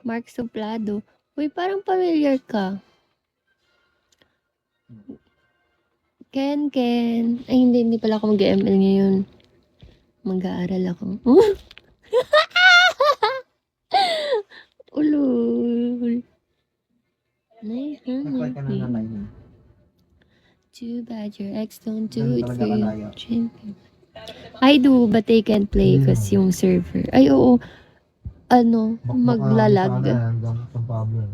Mark Suplado. Uy, parang familiar ka. Ken. Ay, hindi pala ako mag-ML ngayon. Mag-aaral ako. Ulul. Nag-try ka na na live. Too bad your ex don't Ganun do it talaga for you. kalaya. I do, but they can't play kasi yung server. Ay, oo. Ano, maglalag. Hanggang San Pablo.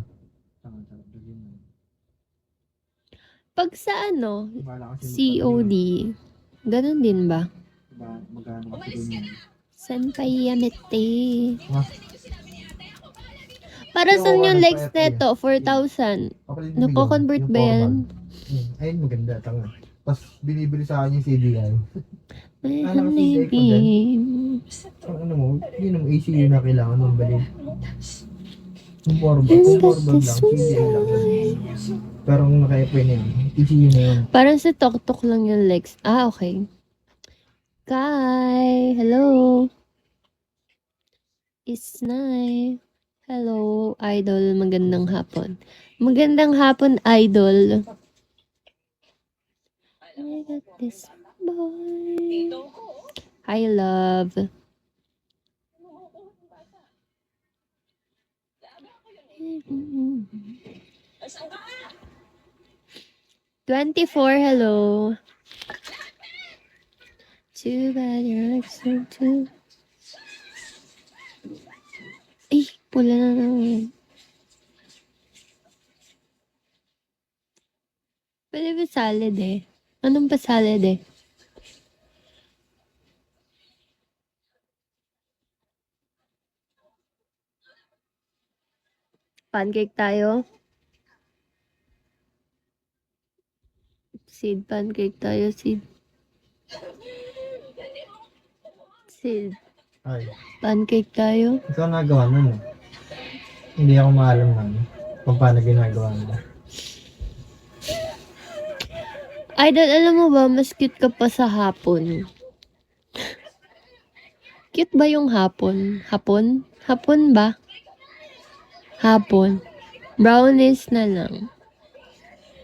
Pag sa ano, Bahala kasi COD, ganun din ba? magkano kasi din yun. Senpai Yamete. Ah. Para Yung saan yung ano, likes pa- neto? 4,000. Kapatid ni Nako-convert Bigong, ba yung yan? Ayun, maganda. Tanga. Tapos binibili sa akin yung CDI. Ano CDI ko din. Ang ano mo, yun ang ACU na kailangan mong balik. Kung 4 bag lang, CDI lang. Pero kung naka-FA na yun, ECU na yun. Parang sa tok-tok lang yung likes. Ah, okay. Kai, hello. It's nice. Hello, idol. Magandang hapon. Magandang hapon, idol. I got this boy. Hi, love. "24, hello. Too bad you're so too. Ay, pula na naman. Pwede ba salad eh? Anong pa salad eh? Pancake tayo? Sid, pancake tayo, Sid. Sid, Ay, pancake tayo? ikaw nagawa nun eh. Hindi ako maalam nun. Kung paano ginagawa nila. Idol, alam mo ba, mas cute ka pa sa hapon. Cute ba yung hapon? Hapon? Hapon ba? Hapon. Brownies na lang.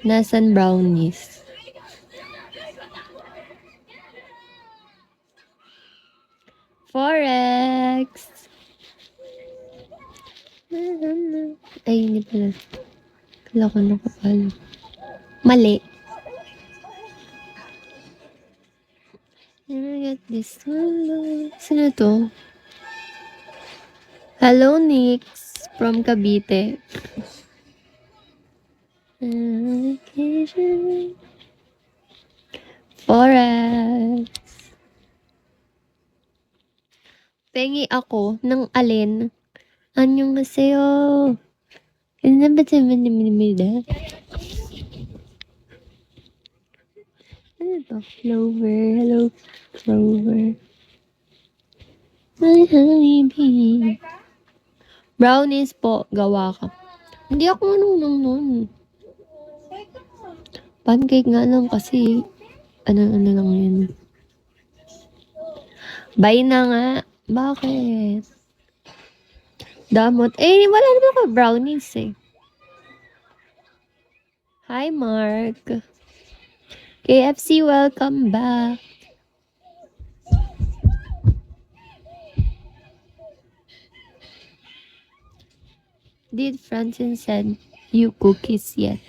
Nasaan brownies? Forex! Ay, hindi pala. Kala ko nakapalo. Mali. I got this one. Sino to? Hello, Nix from Cavite. Forex. Pengi ako ng alin. Anyong haseyo. Ano ba sa manimida? Ano to? Clover. Hello, Clover. My honeybee. Brownies po, gawa ka. Hindi ako marunong nun. Pancake nga lang kasi, ano lang yun. Bye na nga. Bakit? Damot. Eh, wala naman ako brownies eh. Hi, Mark. KFC, welcome back. Did Francine send you cookies yet?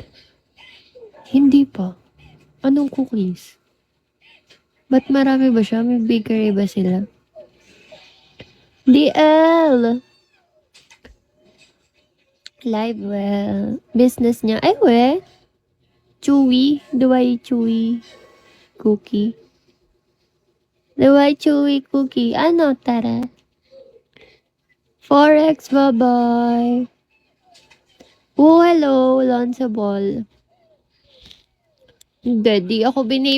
Hindi pa. Anong cookies? Ba't marami ba siya? May bakery ba sila? DL! Live well. Business niya. Ay, we. Chewy. Duway chewy cookie. Duway chewy cookie. Ano, tara? Forex, bye-bye. Oh, hello, Lonzo Ball. Hindi, di ako